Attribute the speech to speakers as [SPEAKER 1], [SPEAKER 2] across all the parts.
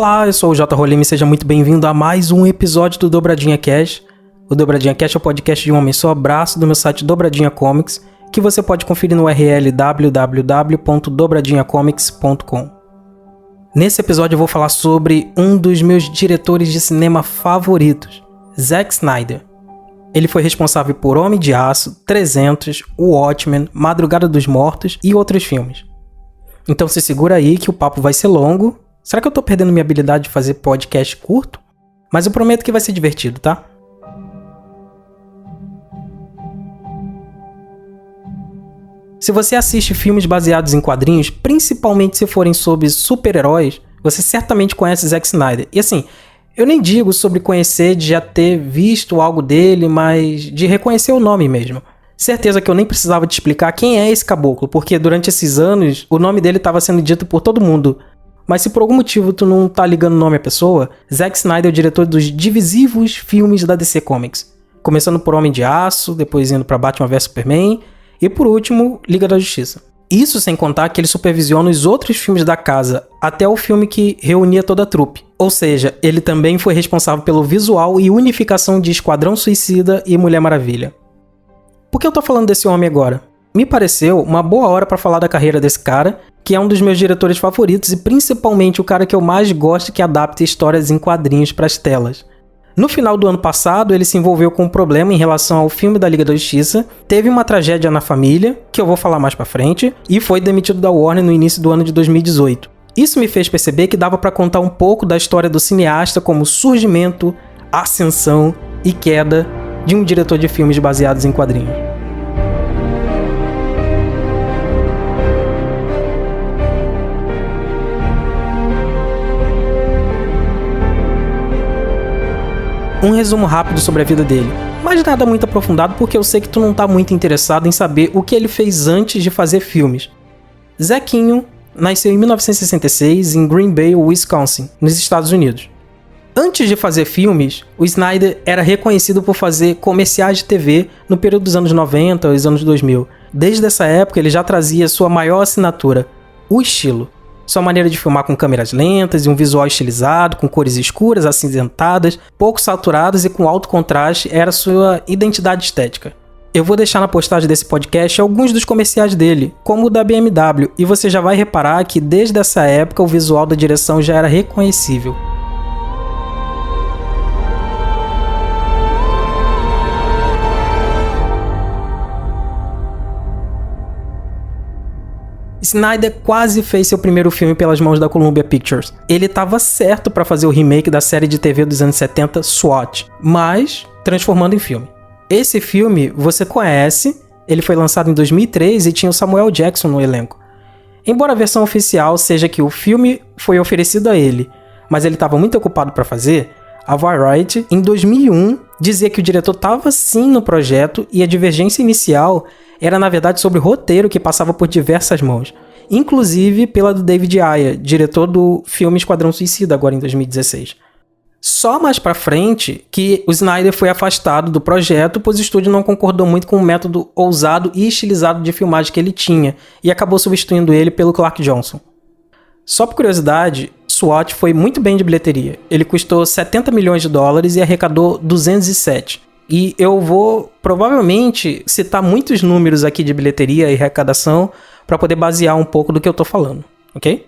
[SPEAKER 1] Olá, eu sou o J. Rolim e seja muito bem-vindo a mais um episódio do Dobradinha Cast. O Dobradinha Cast é o podcast de um homem só, abraço do meu site Dobradinha Comics, que você pode conferir no URL www.dobradinhacomics.com. Nesse episódio eu vou falar sobre um dos meus diretores de cinema favoritos, Zack Snyder. Ele foi responsável por Homem de Aço, 300, O Watchmen, Madrugada dos Mortos e outros filmes. Então se segura aí que o papo vai ser longo. Será que eu tô perdendo minha habilidade de fazer podcast curto? Mas eu prometo que vai ser divertido, tá? Se você assiste filmes baseados em quadrinhos, principalmente se forem sobre super-heróis, você certamente conhece Zack Snyder. E assim, eu nem digo sobre conhecer de já ter visto algo dele, mas de reconhecer o nome mesmo. Certeza que eu nem precisava te explicar quem é esse caboclo, porque durante esses anos o nome dele estava sendo dito por todo mundo. Mas se por algum motivo tu não tá ligando o nome à pessoa, Zack Snyder é o diretor dos divisivos filmes da DC Comics. Começando por Homem de Aço, depois indo pra Batman vs Superman e por último, Liga da Justiça. Isso sem contar que ele supervisiona os outros filmes da casa, até o filme que reunia toda a trupe. Ou seja, ele também foi responsável pelo visual e unificação de Esquadrão Suicida e Mulher Maravilha. Por que eu tô falando desse homem agora? Me pareceu uma boa hora pra falar da carreira desse cara, que é um dos meus diretores favoritos e principalmente o cara que eu mais gosto que adapta histórias em quadrinhos pras telas. No final do ano passado, ele se envolveu com um problema em relação ao filme da Liga da Justiça, teve uma tragédia na família, que eu vou falar mais pra frente, e foi demitido da Warner no início do ano de 2018. Isso me fez perceber que dava pra contar um pouco da história do cineasta como surgimento, ascensão e queda de um diretor de filmes baseados em quadrinhos. Um resumo rápido sobre a vida dele, mas nada muito aprofundado porque eu sei que tu não tá muito interessado em saber o que ele fez antes de fazer filmes. Zequinho nasceu em 1966 em Green Bay, Wisconsin, nos Estados Unidos. Antes de fazer filmes, o Snyder era reconhecido por fazer comerciais de TV no período dos anos 90 aos anos 2000. Desde essa época ele já trazia sua maior assinatura, o estilo. Sua maneira de filmar com câmeras lentas e um visual estilizado, com cores escuras, acinzentadas, pouco saturadas e com alto contraste era sua identidade estética. Eu vou deixar na postagem desse podcast alguns dos comerciais dele, como o da BMW, e você já vai reparar que desde essa época o visual da direção já era reconhecível. Snyder quase fez seu primeiro filme pelas mãos da Columbia Pictures. Ele estava certo para fazer o remake da série de TV dos anos 70 SWAT, mas transformando em filme. Esse filme você conhece, ele foi lançado em 2003 e tinha o Samuel Jackson no elenco. Embora a versão oficial seja que o filme foi oferecido a ele, mas ele estava muito ocupado para fazer, a Variety, em 2001, dizia que o diretor estava sim no projeto e a divergência inicial era na verdade sobre o roteiro que passava por diversas mãos, inclusive pela do David Ayer, diretor do filme Esquadrão Suicida, agora em 2016. Só mais pra frente que o Snyder foi afastado do projeto, pois o estúdio não concordou muito com o método ousado e estilizado de filmagem que ele tinha, e acabou substituindo ele pelo Clark Johnson. Só por curiosidade, SWAT foi muito bem de bilheteria. Ele custou 70 milhões de dólares e arrecadou 207. E eu vou provavelmente citar muitos números aqui de bilheteria e arrecadação para poder basear um pouco do que eu tô falando, ok?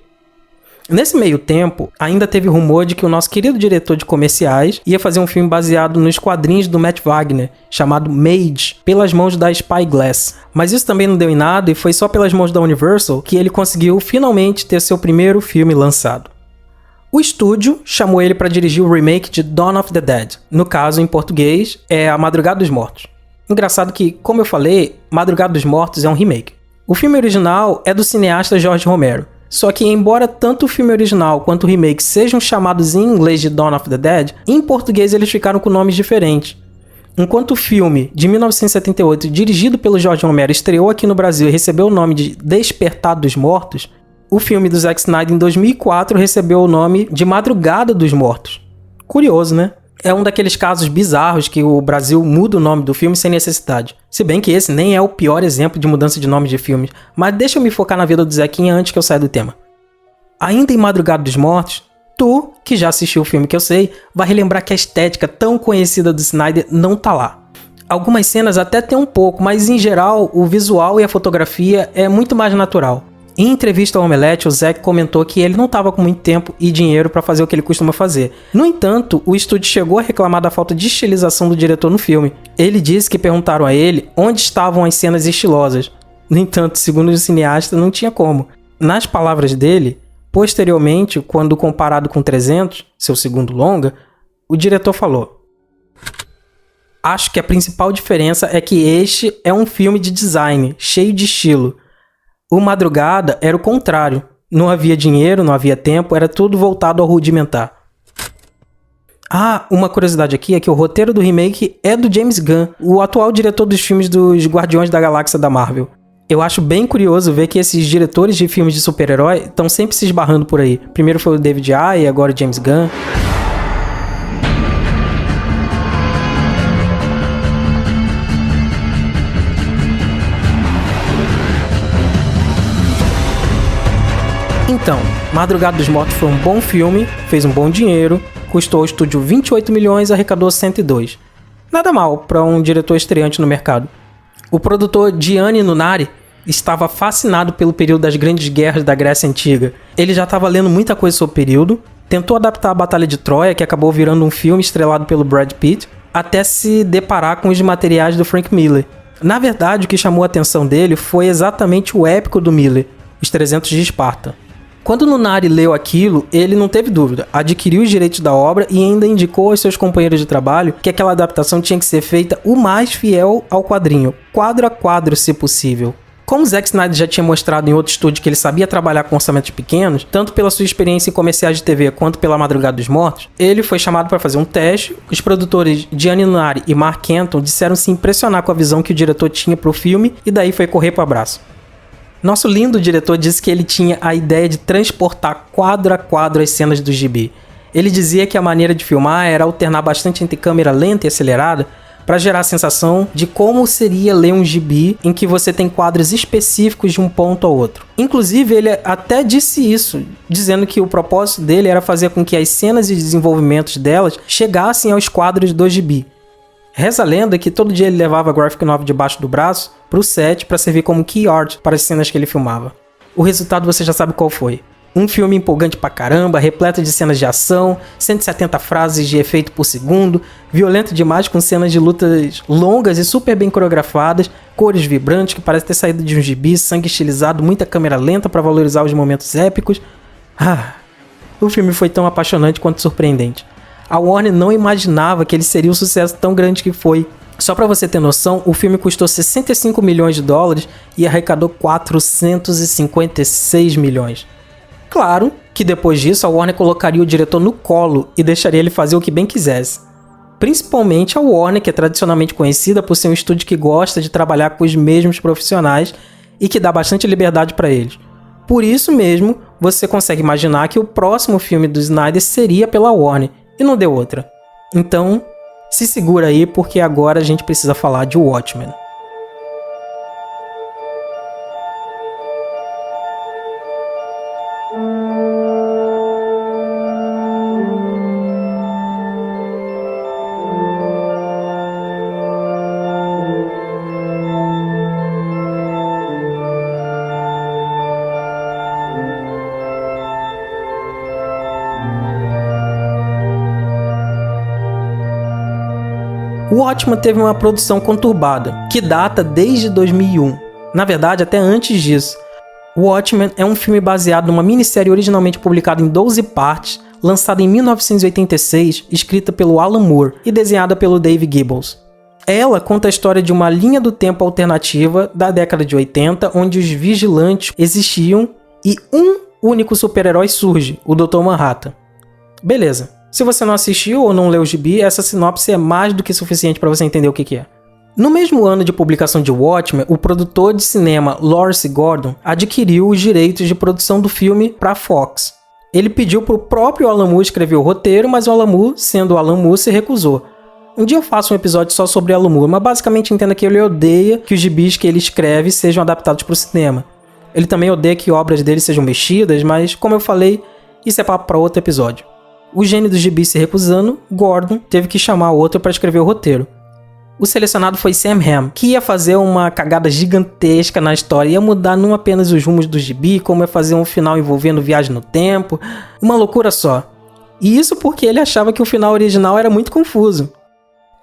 [SPEAKER 1] Nesse meio tempo, ainda teve rumor de que o nosso querido diretor de comerciais ia fazer um filme baseado nos quadrinhos do Matt Wagner, chamado Mage, pelas mãos da Spyglass. Mas isso também não deu em nada e foi só pelas mãos da Universal que ele conseguiu finalmente ter seu primeiro filme lançado. O estúdio chamou ele para dirigir o remake de Dawn of the Dead. No caso, em português, é A Madrugada dos Mortos. Engraçado que, como eu falei, Madrugada dos Mortos é um remake. O filme original é do cineasta George Romero. Só que, embora tanto o filme original quanto o remake sejam chamados em inglês de Dawn of the Dead, em português eles ficaram com nomes diferentes. Enquanto o filme, de 1978, dirigido pelo George Romero, estreou aqui no Brasil e recebeu o nome de Despertar dos Mortos, o filme do Zack Snyder, em 2004, recebeu o nome de Madrugada dos Mortos. Curioso, né? É um daqueles casos bizarros que o Brasil muda o nome do filme sem necessidade. Se bem que esse nem é o pior exemplo de mudança de nome de filmes, mas deixa eu me focar na vida do Zequinha antes que eu saia do tema. Ainda em Madrugada dos Mortos, Tu, que já assistiu o filme que eu sei, vai relembrar que a estética tão conhecida do Snyder não tá lá. Algumas cenas até tem um pouco, mas em geral o visual e a fotografia é muito mais natural. Em entrevista ao Omelete, o Zack comentou que ele não estava com muito tempo e dinheiro para fazer o que ele costuma fazer. No entanto, o estúdio chegou a reclamar da falta de estilização do diretor no filme. Ele disse que perguntaram a ele onde estavam as cenas estilosas. No entanto, segundo o cineasta, não tinha como. Nas palavras dele, posteriormente, quando comparado com 300, seu segundo longa, o diretor falou: "Acho que a principal diferença é que este é um filme de design, cheio de estilo. O Madrugada era o contrário. Não havia dinheiro, não havia tempo, era tudo voltado ao rudimentar." Ah, uma curiosidade aqui é que o roteiro do remake é do James Gunn, o atual diretor dos filmes dos Guardiões da Galáxia da Marvel. Eu acho bem curioso ver que esses diretores de filmes de super-herói estão sempre se esbarrando por aí. Primeiro foi o David Ayer, agora o James Gunn. Então, Madrugada dos Mortos foi um bom filme, fez um bom dinheiro, custou ao estúdio 28 milhões e arrecadou 102. Nada mal para um diretor estreante no mercado. O produtor Gianni Nunari estava fascinado pelo período das grandes guerras da Grécia Antiga. Ele já estava lendo muita coisa sobre o período, tentou adaptar a Batalha de Troia, que acabou virando um filme estrelado pelo Brad Pitt, até se deparar com os materiais do Frank Miller. Na verdade, o que chamou a atenção dele foi exatamente o épico do Miller, Os 300 de Esparta. Quando Nunari leu aquilo, ele não teve dúvida, adquiriu os direitos da obra e ainda indicou aos seus companheiros de trabalho que aquela adaptação tinha que ser feita o mais fiel ao quadrinho, quadro a quadro se possível. Como Zack Snyder já tinha mostrado em outro estúdio que ele sabia trabalhar com orçamentos pequenos, tanto pela sua experiência em comerciais de TV quanto pela Madrugada dos Mortos, ele foi chamado para fazer um teste. Os produtores Gianni Nunari e Mark Kenton disseram se impressionar com a visão que o diretor tinha para o filme e daí foi correr para o abraço. Nosso lindo diretor disse que ele tinha a ideia de transportar quadro a quadro as cenas do gibi. Ele dizia que a maneira de filmar era alternar bastante entre câmera lenta e acelerada para gerar a sensação de como seria ler um gibi em que você tem quadros específicos de um ponto ao outro. Inclusive, ele até disse isso, dizendo que o propósito dele era fazer com que as cenas e desenvolvimentos delas chegassem aos quadros do gibi. Reza a lenda que todo dia ele levava a graphic novel debaixo do braço para o set para servir como key art para as cenas que ele filmava. O resultado você já sabe qual foi. Um filme empolgante pra caramba, repleto de cenas de ação, 170 frases de efeito por segundo, violento demais com cenas de lutas longas e super bem coreografadas, cores vibrantes que parece ter saído de um gibi, sangue estilizado, muita câmera lenta para valorizar os momentos épicos. O filme foi tão apaixonante quanto surpreendente. A Warner não imaginava que ele seria o sucesso tão grande que foi. Só pra você ter noção, o filme custou 65 milhões de dólares e arrecadou 456 milhões. Claro que depois disso a Warner colocaria o diretor no colo e deixaria ele fazer o que bem quisesse. Principalmente a Warner, que é tradicionalmente conhecida por ser um estúdio que gosta de trabalhar com os mesmos profissionais e que dá bastante liberdade pra eles. Por isso mesmo, você consegue imaginar que o próximo filme do Snyder seria pela Warner. E não deu outra. Então, se segura aí porque agora a gente precisa falar de Watchmen. O Watchmen teve uma produção conturbada, que data desde 2001. Na verdade, até antes disso. O Watchmen é um filme baseado numa minissérie originalmente publicada em 12 partes, lançada em 1986, escrita pelo Alan Moore e desenhada pelo Dave Gibbons. Ela conta a história de uma linha do tempo alternativa da década de 80, onde os vigilantes existiam e um único super-herói surge, o Dr. Manhattan. Beleza. Se você não assistiu ou não leu o gibi, essa sinopse é mais do que suficiente para você entender o que é. No mesmo ano de publicação de Watchmen, o produtor de cinema Lawrence Gordon adquiriu os direitos de produção do filme para a Fox. Ele pediu para o próprio Alan Moore escrever o roteiro, mas o Alan Moore, sendo o Alan Moore, se recusou. Um dia eu faço um episódio só sobre Alan Moore, mas basicamente entenda que ele odeia que os gibis que ele escreve sejam adaptados para o cinema. Ele também odeia que obras dele sejam mexidas, mas como eu falei, isso é papo para outro episódio. O gênio do gibi se recusando, Gordon teve que chamar outro para escrever o roteiro. O selecionado foi Sam Hamm, que ia fazer uma cagada gigantesca na história, ia mudar não apenas os rumos do gibi, como ia fazer um final envolvendo viagem no tempo, uma loucura só. E isso porque ele achava que o final original era muito confuso.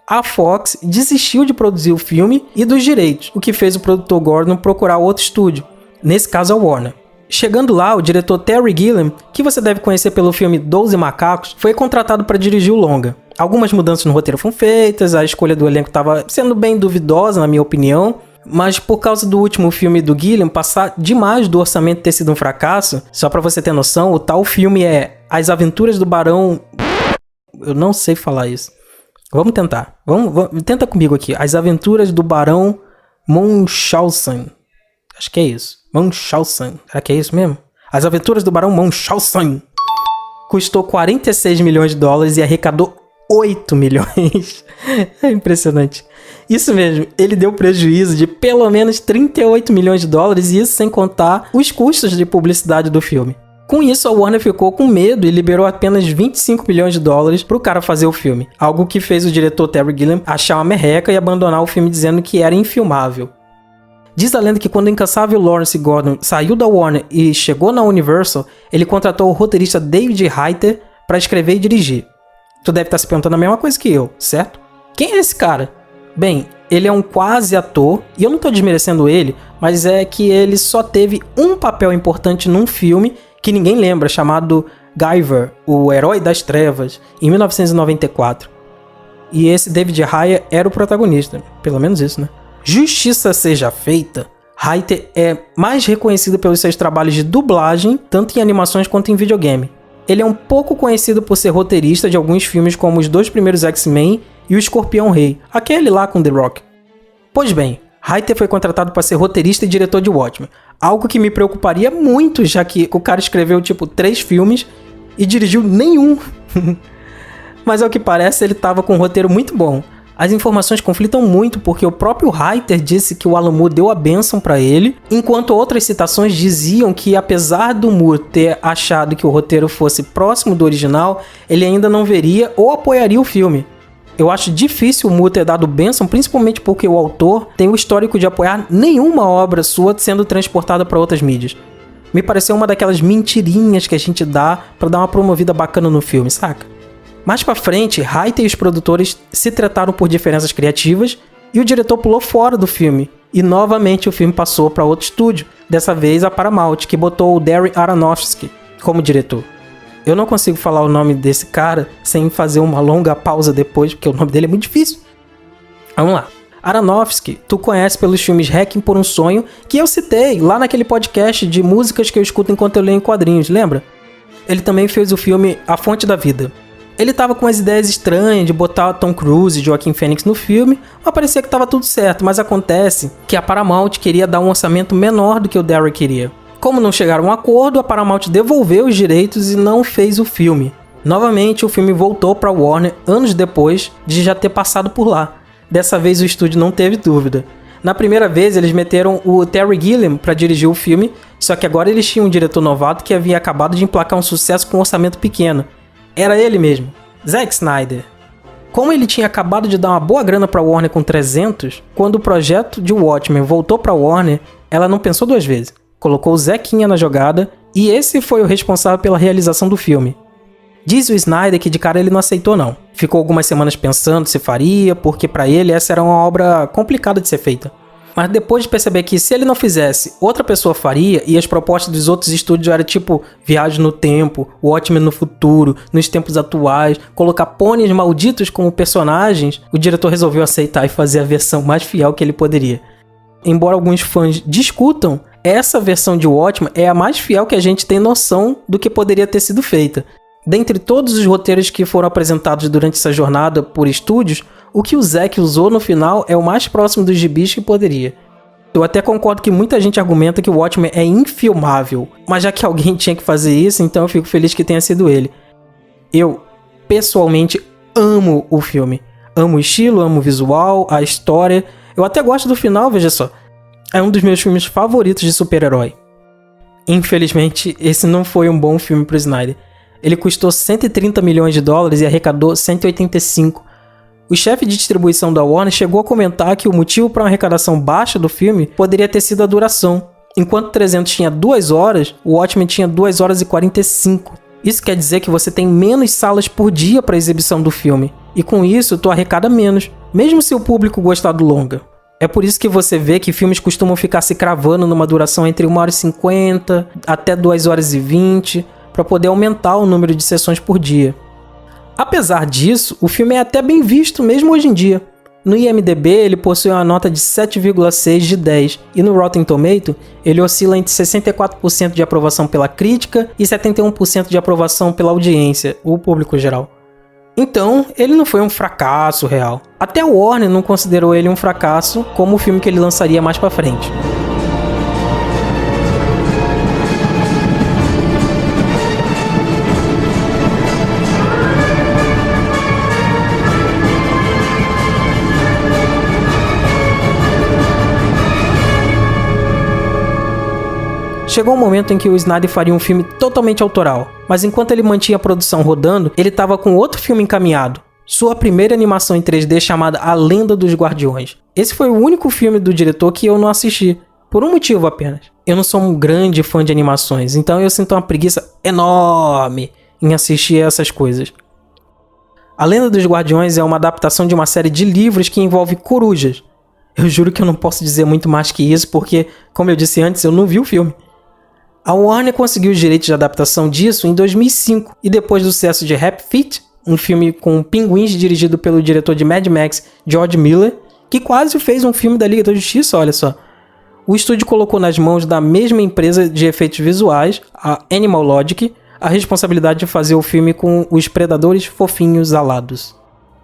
[SPEAKER 1] A Fox desistiu de produzir o filme e dos direitos, o que fez o produtor Gordon procurar outro estúdio, nesse caso a Warner. Chegando lá, o diretor Terry Gilliam, que você deve conhecer pelo filme 12 Macacos, foi contratado para dirigir o longa. Algumas mudanças no roteiro foram feitas, a escolha do elenco estava sendo bem duvidosa, na minha opinião, mas por causa do último filme do Gilliam passar demais do orçamento ter sido um fracasso, só para você ter noção, o tal filme é As Aventuras do Barão... Eu não sei falar isso. Vamos tentar. Tenta comigo aqui. As Aventuras do Barão Munchausen. Acho que é isso. Munchausen. Será que é isso mesmo? As Aventuras do Barão Munchausen. Custou 46 milhões de dólares e arrecadou 8 milhões. É impressionante. Isso mesmo, ele deu prejuízo de pelo menos 38 milhões de dólares, e isso sem contar os custos de publicidade do filme. Com isso, a Warner ficou com medo e liberou apenas 25 milhões de dólares pro cara fazer o filme. Algo que fez o diretor Terry Gilliam achar uma merreca e abandonar o filme dizendo que era infilmável. Diz a lenda que quando o incansável Lawrence Gordon saiu da Warner e chegou na Universal, ele contratou o roteirista David Hayter para escrever e dirigir. Tu deve estar se perguntando a mesma coisa que eu, certo? Quem é esse cara? Bem, ele é um quase ator, e eu não tô desmerecendo ele, mas é que ele só teve um papel importante num filme que ninguém lembra, chamado Guyver, o Herói das Trevas, em 1994. E esse David Ayer era o protagonista, pelo menos isso, né? Justiça seja feita, Hayter é mais reconhecido pelos seus trabalhos de dublagem, tanto em animações quanto em videogame. Ele é um pouco conhecido por ser roteirista de alguns filmes como os 2 primeiros X-Men e o Escorpião Rei, aquele lá com The Rock. Pois bem, Hayter foi contratado para ser roteirista e diretor de Watchmen, algo que me preocuparia muito, já que o cara escreveu 3 filmes e dirigiu nenhum. Mas ao que parece, ele estava com um roteiro muito bom. As informações conflitam muito porque o próprio Hayter disse que o Alan Moore deu a bênção para ele, enquanto outras citações diziam que, apesar do Moore ter achado que o roteiro fosse próximo do original, ele ainda não veria ou apoiaria o filme. Eu acho difícil o Moore ter dado bênção, principalmente porque o autor tem o histórico de apoiar nenhuma obra sua sendo transportada para outras mídias. Me pareceu uma daquelas mentirinhas que a gente dá para dar uma promovida bacana no filme, saca? Mais pra frente, Hayter e os produtores se trataram por diferenças criativas e o diretor pulou fora do filme. E novamente o filme passou para outro estúdio, dessa vez a Paramount, que botou o Darren Aronofsky como diretor. Eu não consigo falar o nome desse cara sem fazer uma longa pausa depois, porque o nome dele é muito difícil. Vamos lá. Aronofsky, tu conhece pelos filmes Hacking por um Sonho, que eu citei lá naquele podcast de músicas que eu escuto enquanto eu leio em quadrinhos, lembra? Ele também fez o filme A Fonte da Vida. Ele tava com as ideias estranhas de botar Tom Cruise e Joaquin Phoenix no filme, mas parecia que tava tudo certo, mas acontece que a Paramount queria dar um orçamento menor do que o Darren queria. Como não chegaram a um acordo, a Paramount devolveu os direitos e não fez o filme. Novamente, o filme voltou para Warner anos depois de já ter passado por lá. Dessa vez o estúdio não teve dúvida. Na primeira vez eles meteram o Terry Gilliam para dirigir o filme, só que agora eles tinham um diretor novato que havia acabado de emplacar um sucesso com um orçamento pequeno. Era ele mesmo, Zack Snyder. Como ele tinha acabado de dar uma boa grana para Warner com 300, quando o projeto de Watchmen voltou para Warner, ela não pensou 2 vezes. Colocou o Zequinha na jogada e esse foi o responsável pela realização do filme. Diz o Snyder que de cara ele não aceitou não. Ficou algumas semanas pensando se faria, porque para ele essa era uma obra complicada de ser feita. Mas depois de perceber que se ele não fizesse, outra pessoa faria, e as propostas dos outros estúdios eram tipo Viagem no Tempo, Watchmen no futuro, nos tempos atuais, colocar pôneis malditos como personagens, o diretor resolveu aceitar e fazer a versão mais fiel que ele poderia. Embora alguns fãs discutam, essa versão de Watchmen é a mais fiel que a gente tem noção do que poderia ter sido feita. Dentre todos os roteiros que foram apresentados durante essa jornada por estúdios, o que o Zack usou no final é o mais próximo dos gibis que poderia. Eu até concordo que muita gente argumenta que o Watchmen é infilmável, mas já que alguém tinha que fazer isso, então eu fico feliz que tenha sido ele. Eu, pessoalmente, amo o filme. Amo o estilo, amo o visual, a história. Eu até gosto do final, veja só. É um dos meus filmes favoritos de super-herói. Infelizmente, esse não foi um bom filme pro Snyder. Ele custou 130 milhões de dólares e arrecadou 185. O chefe de distribuição da Warner chegou a comentar que o motivo para uma arrecadação baixa do filme poderia ter sido a duração. Enquanto 300 tinha 2 horas, o Watchmen tinha 2 horas e 45. Isso quer dizer que você tem menos salas por dia para exibição do filme. E com isso, tu arrecada menos, mesmo se o público gostar do longa. É por isso que você vê que filmes costumam ficar se cravando numa duração entre 1 hora e 50 até 2 horas e 20, para poder aumentar o número de sessões por dia. Apesar disso, o filme é até bem visto mesmo hoje em dia. No IMDb, ele possui uma nota de 7,6 de 10, e no Rotten Tomato, ele oscila entre 64% de aprovação pela crítica e 71% de aprovação pela audiência, o público geral. Então, ele não foi um fracasso real. Até a Warner não considerou ele um fracasso como o filme que ele lançaria mais pra frente. Chegou um momento em que o Snyder faria um filme totalmente autoral, mas enquanto ele mantinha a produção rodando, ele estava com outro filme encaminhado, sua primeira animação em 3D chamada A Lenda dos Guardiões. Esse foi o único filme do diretor que eu não assisti, por um motivo apenas. Eu não sou um grande fã de animações, então eu sinto uma preguiça enorme em assistir essas coisas. A Lenda dos Guardiões é uma adaptação de uma série de livros que envolve corujas. Eu juro que eu não posso dizer muito mais que isso, porque, como eu disse antes, eu não vi o filme. A Warner conseguiu os direitos de adaptação disso em 2005, e depois do sucesso de Happy Feet, um filme com pinguins dirigido pelo diretor de Mad Max, George Miller, que quase fez um filme da Liga da Justiça, olha só. O estúdio colocou nas mãos da mesma empresa de efeitos visuais, a Animal Logic, a responsabilidade de fazer o filme com os predadores fofinhos alados.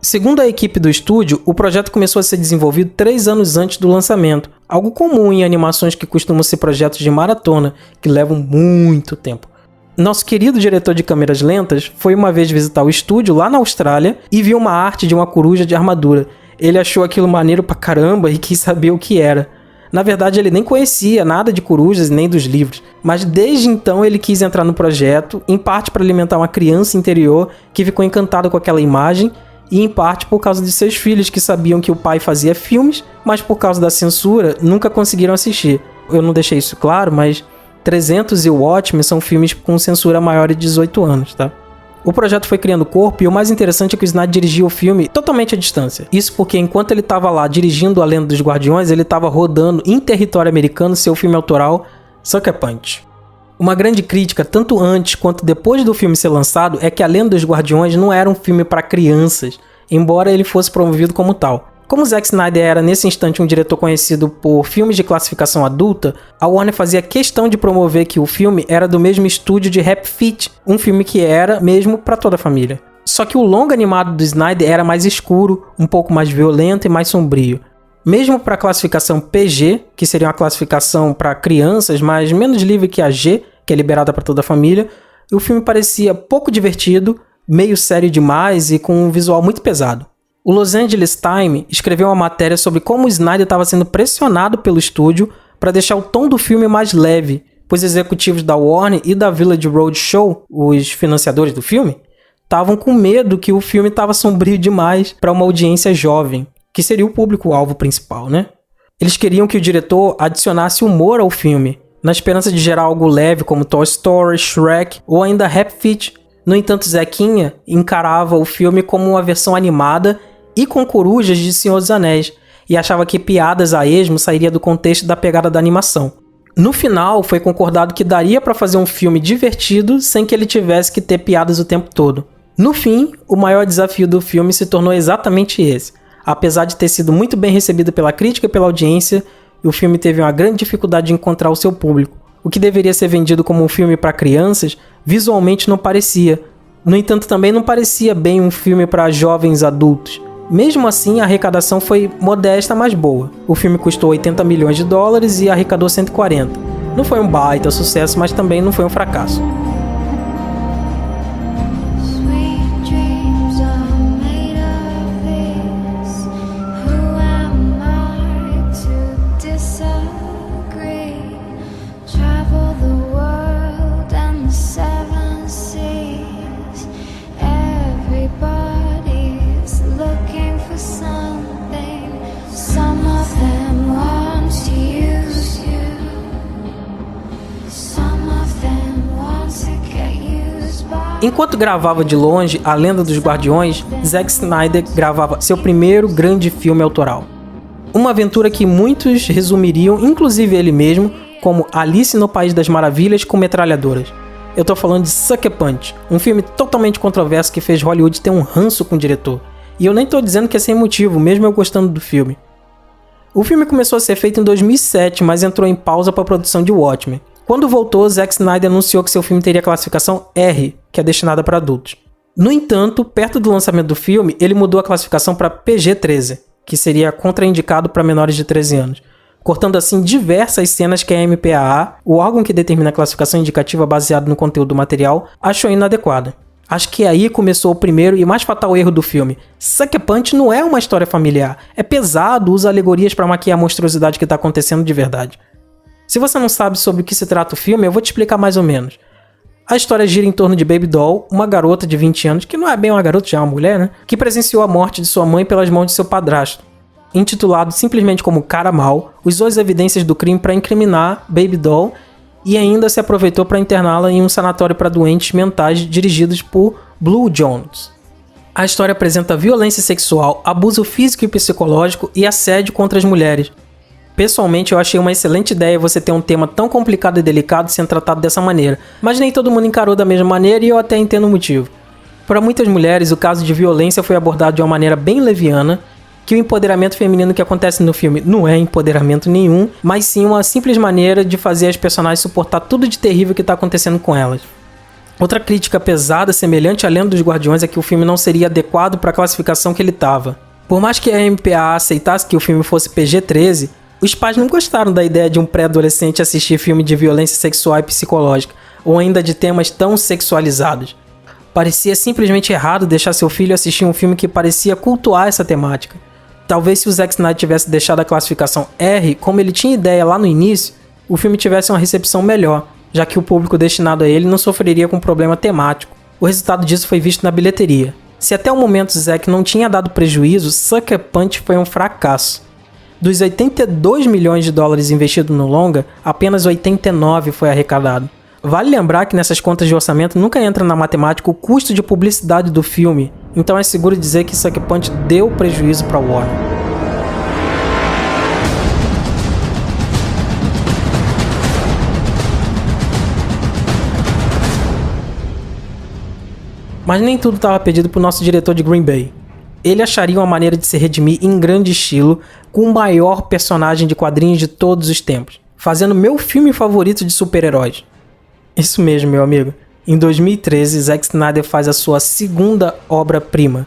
[SPEAKER 1] Segundo a equipe do estúdio, o projeto começou a ser desenvolvido 3 anos antes do lançamento, algo comum em animações que costumam ser projetos de maratona, que levam muito tempo. Nosso querido diretor de câmeras lentas foi uma vez visitar o estúdio lá na Austrália e viu uma arte de uma coruja de armadura. Ele achou aquilo maneiro pra caramba e quis saber o que era. Na verdade, ele nem conhecia nada de corujas nem dos livros, mas desde então ele quis entrar no projeto, em parte para alimentar uma criança interior que ficou encantada com aquela imagem, e em parte por causa de seus filhos que sabiam que o pai fazia filmes, mas por causa da censura nunca conseguiram assistir. Eu não deixei isso claro, mas 300 e o Watchmen são filmes com censura maior de 18 anos, tá? O projeto foi criando corpo e o mais interessante é que o Snyder dirigia o filme totalmente à distância. Isso porque enquanto ele estava lá dirigindo A Lenda dos Guardiões, ele estava rodando em território americano seu filme autoral Sucker Punch. Uma grande crítica, tanto antes quanto depois do filme ser lançado, é que A Lenda dos Guardiões não era um filme para crianças, embora ele fosse promovido como tal. Como Zack Snyder era nesse instante um diretor conhecido por filmes de classificação adulta, a Warner fazia questão de promover que o filme era do mesmo estúdio de Happy Feet, um filme que era mesmo para toda a família. Só que o longa animado do Snyder era mais escuro, um pouco mais violento e mais sombrio. Mesmo para a classificação PG, que seria uma classificação para crianças, mas menos livre que a G, que é liberada para toda a família, o filme parecia pouco divertido, meio sério demais e com um visual muito pesado. O Los Angeles Times escreveu uma matéria sobre como o Snyder estava sendo pressionado pelo estúdio para deixar o tom do filme mais leve, pois executivos da Warner e da Village Roadshow, os financiadores do filme, estavam com medo que o filme estava sombrio demais para uma audiência jovem, que seria o público-alvo principal, né? Eles queriam que o diretor adicionasse humor ao filme, na esperança de gerar algo leve como Toy Story, Shrek ou ainda Happy Feet. No entanto, Zequinha encarava o filme como uma versão animada e com corujas de Senhor dos Anéis, e achava que piadas a esmo sairia do contexto da pegada da animação. No final, foi concordado que daria para fazer um filme divertido sem que ele tivesse que ter piadas o tempo todo. No fim, o maior desafio do filme se tornou exatamente esse. Apesar de ter sido muito bem recebido pela crítica e pela audiência, o filme teve uma grande dificuldade de encontrar o seu público. O que deveria ser vendido como um filme para crianças, visualmente não parecia. No entanto, também não parecia bem um filme para jovens adultos. Mesmo assim, a arrecadação foi modesta, mas boa. O filme custou 80 milhões de dólares e arrecadou 140. Não foi um baita sucesso, mas também não foi um fracasso.
[SPEAKER 2] Travel the world and the seven seas.
[SPEAKER 1] Enquanto gravava de longe A Lenda dos Guardiões, Zack Snyder gravava seu primeiro grande filme autoral. Uma aventura que muitos resumiriam, inclusive ele mesmo, como Alice no País das Maravilhas com metralhadoras. Eu tô falando de Sucker Punch, um filme totalmente controverso que fez Hollywood ter um ranço com o diretor. E eu nem tô dizendo que é sem motivo, mesmo eu gostando do filme. O filme começou a ser feito em 2007, mas entrou em pausa para a produção de Watchmen. Quando voltou, Zack Snyder anunciou que seu filme teria classificação R, que é destinada para adultos. No entanto, perto do lançamento do filme, ele mudou a classificação para PG-13, que seria contraindicado para menores de 13 anos, cortando assim diversas cenas que a MPAA, o órgão que determina a classificação indicativa baseada no conteúdo do material, achou inadequada. Acho que aí começou o primeiro e mais fatal erro do filme. Sucker Punch não é uma história familiar, é pesado, usa alegorias para maquiar a monstruosidade que está acontecendo de verdade. Se você não sabe sobre o que se trata o filme, eu vou te explicar mais ou menos. A história gira em torno de Baby Doll, uma garota de 20 anos, que não é bem uma garota, já é uma mulher, né? Que presenciou a morte de sua mãe pelas mãos de seu padrasto. Intitulado simplesmente como Cara Mal, usou as evidências do crime para incriminar Baby Doll e ainda se aproveitou para interná-la em um sanatório para doentes mentais dirigidos por Blue Jones. A história apresenta violência sexual, abuso físico e psicológico e assédio contra as mulheres. Pessoalmente, eu achei uma excelente ideia você ter um tema tão complicado e delicado sendo tratado dessa maneira, mas nem todo mundo encarou da mesma maneira e eu até entendo o motivo. Para muitas mulheres, o caso de violência foi abordado de uma maneira bem leviana, que o empoderamento feminino que acontece no filme não é empoderamento nenhum, mas sim uma simples maneira de fazer as personagens suportar tudo de terrível que está acontecendo com elas. Outra crítica pesada, semelhante à Lenda dos Guardiões, é que o filme não seria adequado para a classificação que ele estava. Por mais que a MPAA aceitasse que o filme fosse PG-13, os pais não gostaram da ideia de um pré-adolescente assistir filme de violência sexual e psicológica, ou ainda de temas tão sexualizados. Parecia simplesmente errado deixar seu filho assistir um filme que parecia cultuar essa temática. Talvez se o Zack Snyder tivesse deixado a classificação R, como ele tinha ideia lá no início, o filme tivesse uma recepção melhor, já que o público destinado a ele não sofreria com problema temático. O resultado disso foi visto na bilheteria. Se até o momento Zack não tinha dado prejuízo, Sucker Punch foi um fracasso. Dos 82 milhões de dólares investidos no longa, apenas 89 foi arrecadado. Vale lembrar que nessas contas de orçamento nunca entra na matemática o custo de publicidade do filme, então é seguro dizer que Sucker Punch deu prejuízo para Warner. Mas nem tudo estava perdido para o nosso diretor de Green Bay. Ele acharia uma maneira de se redimir em grande estilo com o maior personagem de quadrinhos de todos os tempos, fazendo meu filme favorito de super-heróis. Isso mesmo, meu amigo. Em 2013, Zack Snyder faz a sua segunda obra-prima,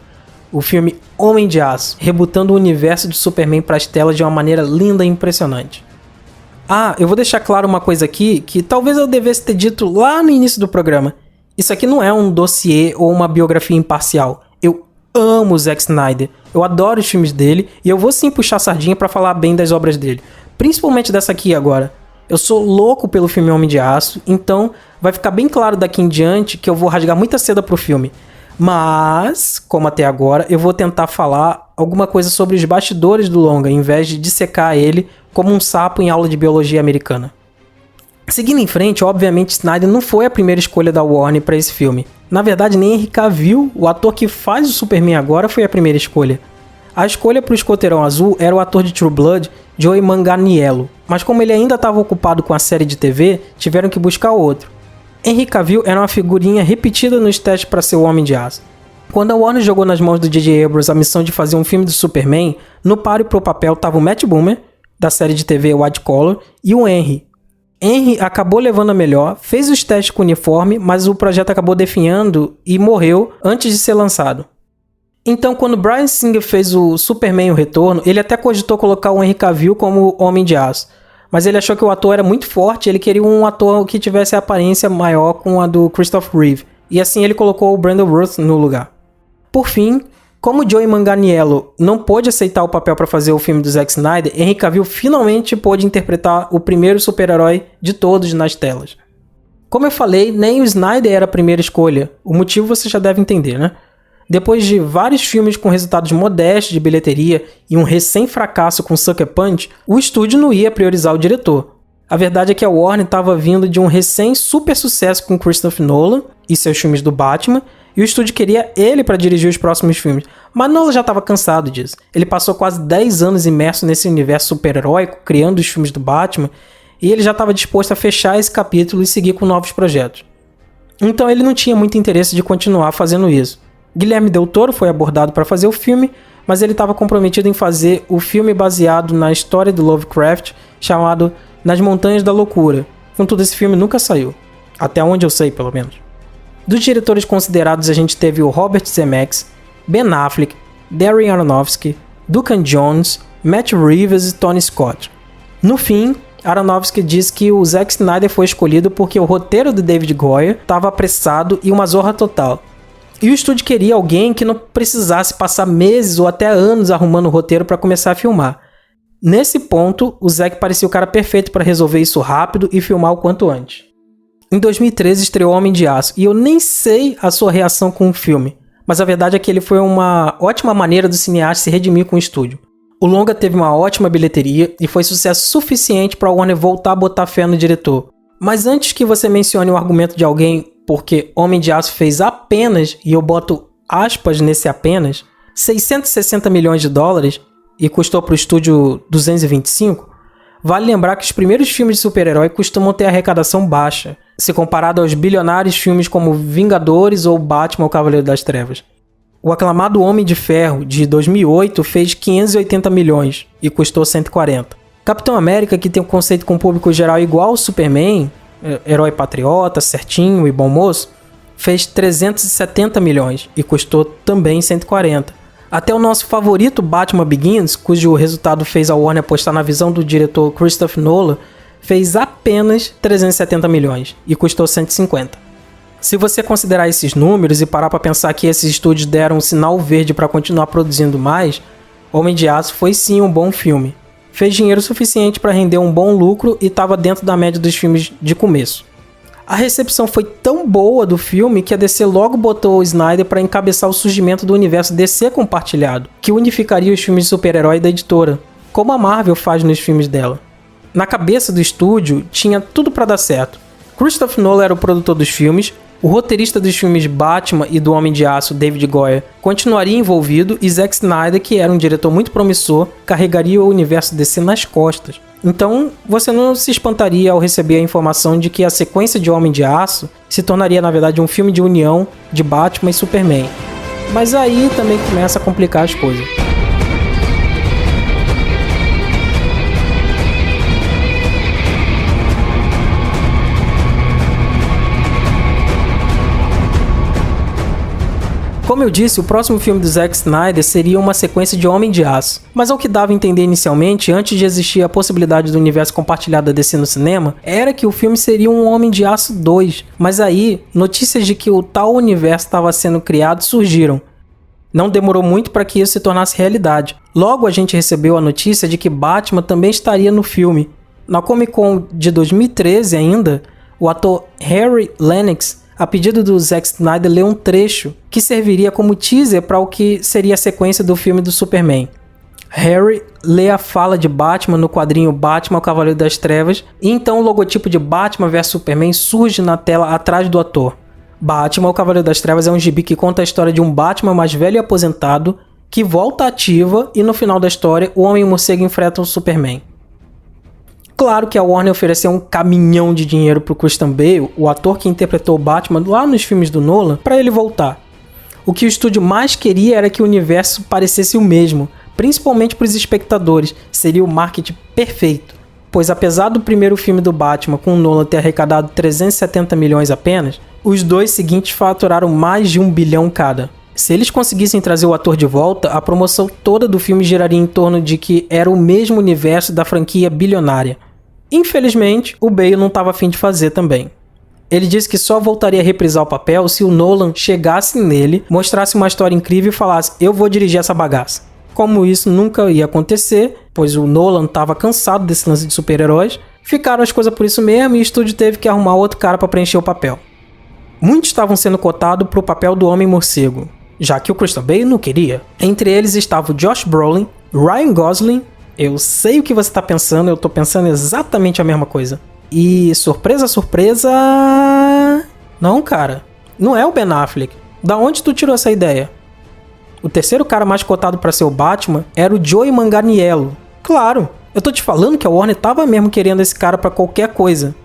[SPEAKER 1] o filme Homem de Aço, rebutando o universo de Superman para as telas de uma maneira linda e impressionante. Ah, eu vou deixar claro uma coisa aqui que talvez eu devesse ter dito lá no início do programa. Isso aqui não é um dossiê ou uma biografia imparcial. Eu amo o Zack Snyder, eu adoro os filmes dele e eu vou sim puxar a sardinha pra falar bem das obras dele, principalmente dessa aqui agora. Eu sou louco pelo filme Homem de Aço, então vai ficar bem claro daqui em diante que eu vou rasgar muita seda pro filme. Mas, como até agora, eu vou tentar falar alguma coisa sobre os bastidores do longa, em vez de dissecar ele como um sapo em aula de biologia americana. Seguindo em frente, obviamente Snyder não foi a primeira escolha da Warner para esse filme. Na verdade, nem Henry Cavill, o ator que faz o Superman agora, foi a primeira escolha. A escolha para o Escoteirão Azul era o ator de True Blood, Joey Manganiello, mas como ele ainda estava ocupado com a série de TV, tiveram que buscar outro. Henry Cavill era uma figurinha repetida nos testes para ser o Homem de Aço. Quando a Warner jogou nas mãos do J.J. Abrams a missão de fazer um filme do Superman, no páreo pro papel estava o Matt Boomer, da série de TV White Collar, e o Henry. Henry acabou levando a melhor, fez os testes com o uniforme, mas o projeto acabou definhando e morreu antes de ser lançado. Então, quando Bryan Singer fez o Superman o Retorno, ele até cogitou colocar o Henry Cavill como Homem de Aço. Mas ele achou que o ator era muito forte, ele queria um ator que tivesse a aparência maior com a do Christopher Reeve. E assim ele colocou o Brandon Routh no lugar. Por fim, como Joey Manganiello não pôde aceitar o papel para fazer o filme do Zack Snyder, Henry Cavill finalmente pôde interpretar o primeiro super-herói de todos nas telas. Como eu falei, nem o Snyder era a primeira escolha. O motivo você já deve entender, né? Depois de vários filmes com resultados modestos de bilheteria e um recém-fracasso com Sucker Punch, o estúdio não ia priorizar o diretor. A verdade é que a Warner estava vindo de um recém-super sucesso com Christopher Nolan e seus filmes do Batman, e o estúdio queria ele para dirigir os próximos filmes. Mas Nolan já estava cansado disso. Ele passou quase 10 anos imerso nesse universo super-heróico, criando os filmes do Batman, e ele já estava disposto a fechar esse capítulo e seguir com novos projetos. Então ele não tinha muito interesse de continuar fazendo isso. Guilherme Del Toro foi abordado para fazer o filme, mas ele estava comprometido em fazer o filme baseado na história do Lovecraft, chamado Nas Montanhas da Loucura. Contudo, esse filme nunca saiu. Até onde eu sei, pelo menos. Dos diretores considerados, a gente teve o Robert Zemeckis, Ben Affleck, Darren Aronofsky, Duncan Jones, Matt Reeves e Tony Scott. No fim, Aronofsky diz que o Zack Snyder foi escolhido porque o roteiro do David Goyer estava apressado e uma zorra total. E o estúdio queria alguém que não precisasse passar meses ou até anos arrumando o roteiro para começar a filmar. Nesse ponto, o Zack parecia o cara perfeito para resolver isso rápido e filmar o quanto antes. Em 2013 estreou Homem de Aço, e eu nem sei a sua reação com o filme, mas a verdade é que ele foi uma ótima maneira do cineasta se redimir com o estúdio. O longa teve uma ótima bilheteria e foi sucesso suficiente para a Warner voltar a botar fé no diretor. Mas antes que você mencione o argumento de alguém porque Homem de Aço fez apenas, e eu boto aspas nesse apenas, 660 milhões de dólares e custou para o estúdio 225, vale lembrar que os primeiros filmes de super-herói costumam ter arrecadação baixa, se comparado aos bilionários filmes como Vingadores ou Batman, o Cavaleiro das Trevas. O aclamado Homem de Ferro, de 2008, fez 580 milhões e custou 140. Capitão América, que tem um conceito com o público geral igual ao Superman, herói patriota, certinho e bom moço, fez 370 milhões e custou também 140. Até o nosso favorito Batman Begins, cujo resultado fez a Warner apostar na visão do diretor Christopher Nolan, fez apenas 370 milhões e custou 150. Se você considerar esses números e parar para pensar que esses estúdios deram um sinal verde para continuar produzindo mais, Homem de Aço foi sim um bom filme. Fez dinheiro suficiente para render um bom lucro e estava dentro da média dos filmes de começo. A recepção foi tão boa do filme que a DC logo botou o Snyder para encabeçar o surgimento do universo DC compartilhado, que unificaria os filmes de super-herói da editora, como a Marvel faz nos filmes dela. Na cabeça do estúdio, tinha tudo para dar certo. Christopher Nolan era o produtor dos filmes, o roteirista dos filmes Batman e do Homem de Aço, David Goyer, continuaria envolvido e Zack Snyder, que era um diretor muito promissor, carregaria o universo DC nas costas. Então, você não se espantaria ao receber a informação de que a sequência de Homem de Aço se tornaria, na verdade, um filme de união de Batman e Superman. Mas aí também começa a complicar as coisas. Como eu disse, o próximo filme do Zack Snyder seria uma sequência de Homem de Aço. Mas ao que dava a entender inicialmente, antes de existir a possibilidade do universo compartilhado da DC no cinema, era que o filme seria um Homem de Aço 2. Mas aí, notícias de que o tal universo estava sendo criado surgiram. Não demorou muito para que isso se tornasse realidade. Logo a gente recebeu a notícia de que Batman também estaria no filme. Na Comic Con de 2013 ainda, o ator Harry Lennix, a pedido do Zack Snyder, leu um trecho que serviria como teaser para o que seria a sequência do filme do Superman. Harry lê a fala de Batman no quadrinho Batman, o Cavaleiro das Trevas, e então o logotipo de Batman vs Superman surge na tela atrás do ator. Batman, o Cavaleiro das Trevas é um gibi que conta a história de um Batman mais velho e aposentado que volta ativa e no final da história o Homem-Morcego enfrenta o Superman. Claro que a Warner ofereceu um caminhão de dinheiro pro Christian Bale, o ator que interpretou o Batman lá nos filmes do Nolan, para ele voltar. O que o estúdio mais queria era que o universo parecesse o mesmo, principalmente para os espectadores, seria o marketing perfeito. Pois apesar do primeiro filme do Batman com o Nolan ter arrecadado 370 milhões apenas, os dois seguintes faturaram mais de 1 bilhão cada. Se eles conseguissem trazer o ator de volta, a promoção toda do filme giraria em torno de que era o mesmo universo da franquia bilionária. Infelizmente, o Bale não estava afim de fazer também. Ele disse que só voltaria a reprisar o papel se o Nolan chegasse nele, mostrasse uma história incrível e falasse: eu vou dirigir essa bagaça. Como isso nunca ia acontecer, pois o Nolan estava cansado desse lance de super-heróis, ficaram as coisas por isso mesmo e o estúdio teve que arrumar outro cara para preencher o papel. Muitos estavam sendo cotados para o papel do Homem-Morcego, já que o Christian Bale não queria. Entre eles estavam Josh Brolin, Ryan Gosling, Eu sei o que você tá pensando, eu tô pensando exatamente a mesma coisa. E surpresa, surpresa... Não, cara. Não é o Ben Affleck. Da onde tu tirou essa ideia? O terceiro cara mais cotado pra ser o Batman era o Joey Manganiello. Claro, eu tô te falando que a Warner tava mesmo querendo esse cara pra qualquer coisa.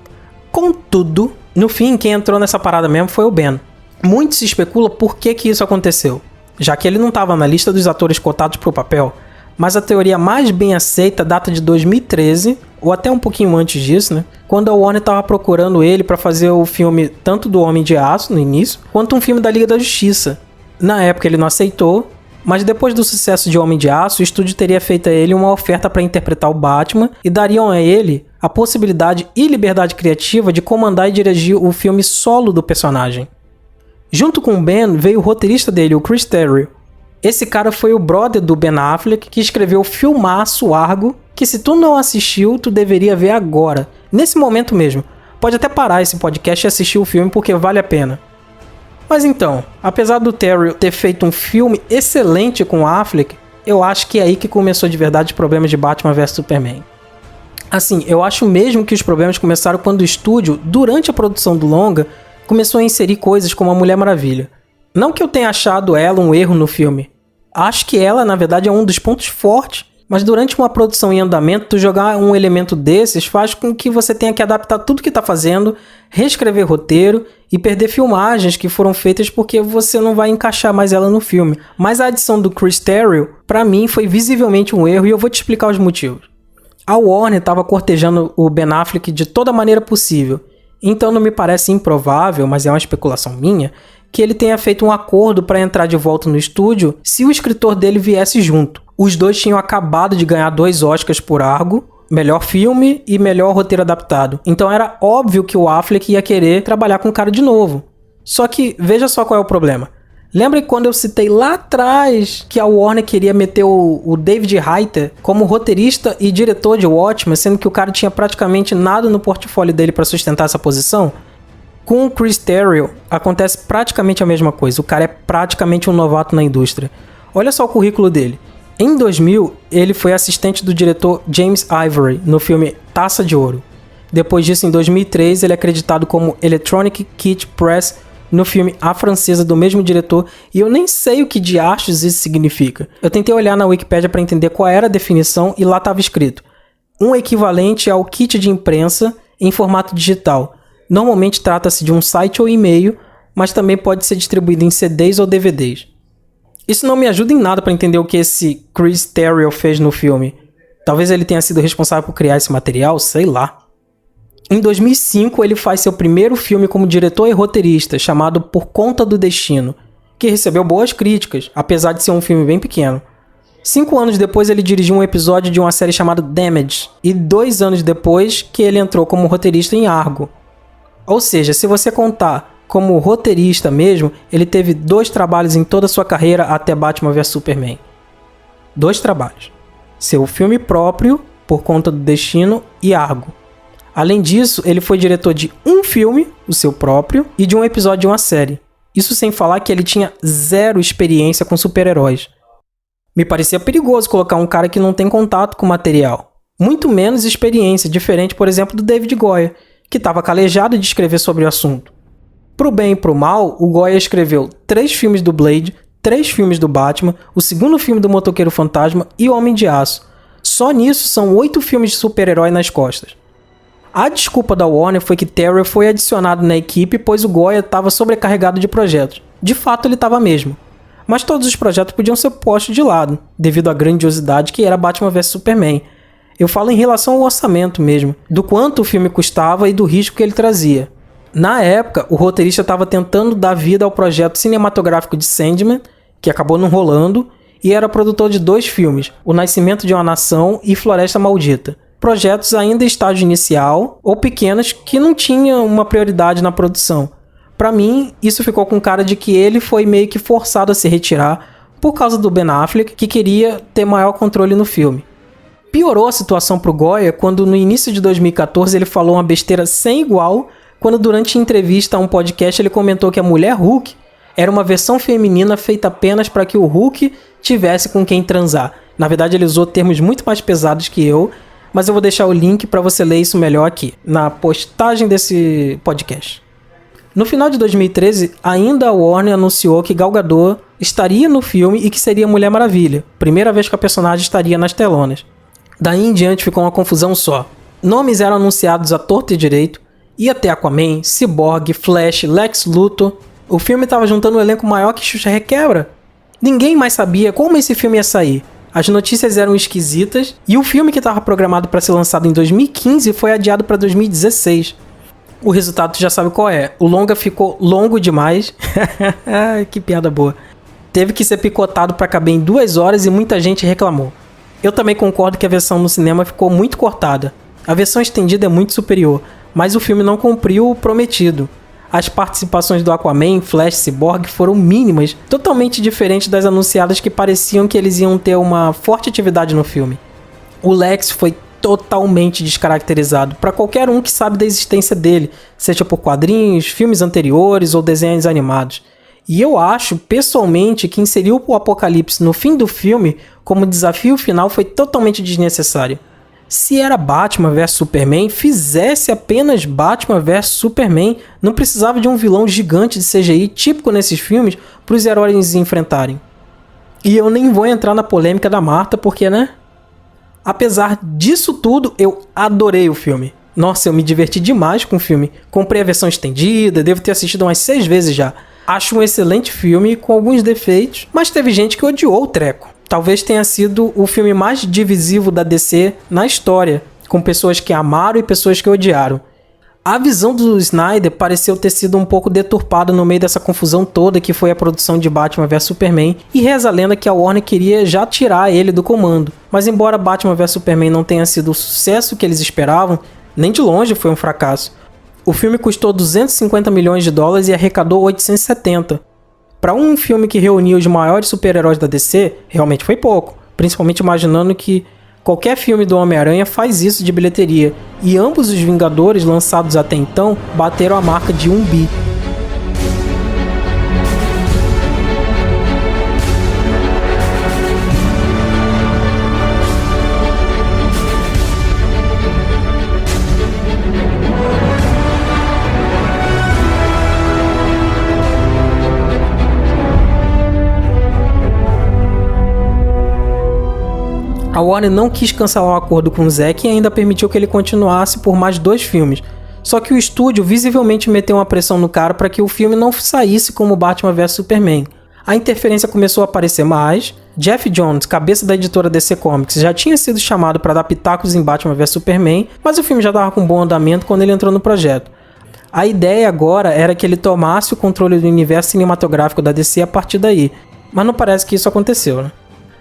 [SPEAKER 1] Contudo, no fim, quem entrou nessa parada mesmo foi o Ben. Muito se especula por que isso aconteceu, já que ele não tava na lista dos atores cotados pro papel, mas a teoria mais bem aceita data de 2013, ou até um pouquinho antes disso, né? Quando a Warner tava procurando ele pra fazer o filme tanto do Homem de Aço, no início, quanto um filme da Liga da Justiça. Na época ele não aceitou, mas depois do sucesso de Homem de Aço, o estúdio teria feito a ele uma oferta para interpretar o Batman e dariam a ele a possibilidade e liberdade criativa de comandar e dirigir o filme solo do personagem. Junto com o Ben veio o roteirista dele, o Chris Terrio. Esse cara foi o brother do Ben Affleck que escreveu o filmaço Argo, que se tu não assistiu, tu deveria ver agora, nesse momento mesmo. Pode até parar esse podcast e assistir o filme porque vale a pena. Mas então, apesar do Terry ter feito um filme excelente com o Affleck, eu acho que é aí que começou de verdade os problemas de Batman vs Superman. Assim, eu acho mesmo que os problemas começaram quando o estúdio, durante a produção do longa, começou a inserir coisas como a Mulher Maravilha. Não que eu tenha achado ela um erro no filme. Acho que ela, na verdade, é um dos pontos fortes, mas durante uma produção em andamento, tu jogar um elemento desses faz com que você tenha que adaptar tudo que tá fazendo, reescrever roteiro e perder filmagens que foram feitas porque você não vai encaixar mais ela no filme. Mas a adição do Chris Terrio, pra mim, foi visivelmente um erro e eu vou te explicar os motivos. A Warner estava cortejando o Ben Affleck de toda maneira possível, então não me parece improvável, mas é uma especulação minha, que ele tenha feito um acordo para entrar de volta no estúdio se o escritor dele viesse junto. Os dois tinham acabado de ganhar 2 Oscars por Argo, melhor filme e melhor roteiro adaptado. Então era óbvio que o Affleck ia querer trabalhar com o cara de novo. Só que veja só qual é o problema. Lembra que quando eu citei lá atrás que a Warner queria meter o David Hayter como roteirista e diretor de Watchmen, sendo que o cara tinha praticamente nada no portfólio dele para sustentar essa posição? Com o Chris Terrio, acontece praticamente a mesma coisa. O cara é praticamente um novato na indústria. Olha só o currículo dele. Em 2000, ele foi assistente do diretor James Ivory no filme Taça de Ouro. Depois disso, em 2003, ele é acreditado como Electronic Kit Press no filme A Francesa do mesmo diretor, e eu nem sei o que diachos isso significa. Eu tentei olhar na Wikipedia para entender qual era a definição e lá estava escrito: um equivalente ao kit de imprensa em formato digital. Normalmente trata-se de um site ou e-mail, mas também pode ser distribuído em CDs ou DVDs. Isso não me ajuda em nada para entender o que esse Chris Terrio fez no filme. Talvez ele tenha sido responsável por criar esse material, sei lá. Em 2005, ele faz seu primeiro filme como diretor e roteirista, chamado Por Conta do Destino, que recebeu boas críticas, apesar de ser um filme bem pequeno. 5 anos depois, ele dirigiu um episódio de uma série chamada Damage, e 2 anos depois que ele entrou como roteirista em Argo. Ou seja, se você contar como roteirista mesmo, ele teve 2 trabalhos em toda a sua carreira até Batman vs Superman. 2 trabalhos. Seu filme próprio, Por Conta do Destino, e Argo. Além disso, ele foi diretor de um filme, o seu próprio, e de um episódio de uma série. Isso sem falar que ele tinha 0 experiência com super-heróis. Me parecia perigoso colocar um cara que não tem contato com o material. Muito menos experiência, diferente, por exemplo, do David Goyer, que estava calejado de escrever sobre o assunto. Pro bem e pro mal, o Goyer escreveu 3 filmes do Blade, 3 filmes do Batman, o 2º filme do Motoqueiro Fantasma e o Homem de Aço. Só nisso são 8 filmes de super-herói nas costas. A desculpa da Warner foi que Terry foi adicionado na equipe pois o Goyer estava sobrecarregado de projetos. De fato, ele estava mesmo. Mas todos os projetos podiam ser postos de lado, devido à grandiosidade que era Batman vs Superman. Eu falo em relação ao orçamento mesmo, do quanto o filme custava e do risco que ele trazia. Na época, o roteirista estava tentando dar vida ao projeto cinematográfico de Sandman, que acabou não rolando, e era produtor de 2 filmes, O Nascimento de uma Nação e Floresta Maldita. Projetos ainda em estágio inicial ou pequenos que não tinham uma prioridade na produção. Para mim, isso ficou com cara de que ele foi meio que forçado a se retirar por causa do Ben Affleck, que queria ter maior controle no filme. Piorou a situação pro Goyer quando no início de 2014 ele falou uma besteira sem igual, quando durante entrevista a um podcast ele comentou que a mulher Hulk era uma versão feminina feita apenas para que o Hulk tivesse com quem transar. Na verdade, ele usou termos muito mais pesados que eu, mas eu vou deixar o link para você ler isso melhor aqui, na postagem desse podcast. No final de 2013, ainda a Warner anunciou que Gal Gadot estaria no filme e que seria Mulher Maravilha, primeira vez que a personagem estaria nas telonas. Daí em diante ficou uma confusão só. Nomes eram anunciados à torta e direito, ia ter Aquaman, Cyborg, Flash, Lex Luthor. O filme estava juntando um elenco maior que Xuxa Requebra. Ninguém mais sabia como esse filme ia sair. As notícias eram esquisitas e o filme que estava programado para ser lançado em 2015 foi adiado para 2016. O resultado tu já sabe qual é. O longa ficou longo demais. Que piada boa. Teve que ser picotado para caber em 2 horas e muita gente reclamou. Eu também concordo que a versão no cinema ficou muito cortada. A versão estendida é muito superior, mas o filme não cumpriu o prometido. As participações do Aquaman, Flash, Cyborg foram mínimas, totalmente diferentes das anunciadas que pareciam que eles iam ter uma forte atividade no filme. O Lex foi totalmente descaracterizado para qualquer um que sabe da existência dele, seja por quadrinhos, filmes anteriores ou desenhos animados. E eu acho, pessoalmente, que inserir o Apocalipse no fim do filme como desafio final foi totalmente desnecessário. Se era Batman vs Superman, fizesse apenas Batman vs Superman. Não precisava de um vilão gigante de CGI típico nesses filmes para os heróis enfrentarem. E eu nem vou entrar na polêmica da Marta, porque, né? Apesar disso tudo, eu adorei o filme. Nossa, eu me diverti demais com o filme. Comprei a versão estendida, devo ter assistido umas 6 vezes já. Acho um excelente filme, com alguns defeitos, mas teve gente que odiou o treco. Talvez tenha sido o filme mais divisivo da DC na história, com pessoas que amaram e pessoas que odiaram. A visão do Snyder pareceu ter sido um pouco deturpada no meio dessa confusão toda que foi a produção de Batman vs Superman, e reza a lenda que a Warner queria já tirar ele do comando. Mas embora Batman vs Superman não tenha sido o sucesso que eles esperavam, nem de longe foi um fracasso. O filme custou 250 milhões de dólares e arrecadou 870. Para um filme que reuniu os maiores super-heróis da DC, realmente foi pouco, principalmente imaginando que qualquer filme do Homem-Aranha faz isso de bilheteria, e ambos os Vingadores lançados até então bateram a marca de 1 bi. A Warner não quis cancelar o acordo com o Zack e ainda permitiu que ele continuasse por mais 2 filmes. Só que o estúdio visivelmente meteu uma pressão no cara para que o filme não saísse como Batman vs Superman. A interferência começou a aparecer mais. Jeff Jones, cabeça da editora DC Comics, já tinha sido chamado para dar pitacos em Batman vs Superman, mas o filme já estava com bom andamento quando ele entrou no projeto. A ideia agora era que ele tomasse o controle do universo cinematográfico da DC a partir daí, mas não parece que isso aconteceu, né?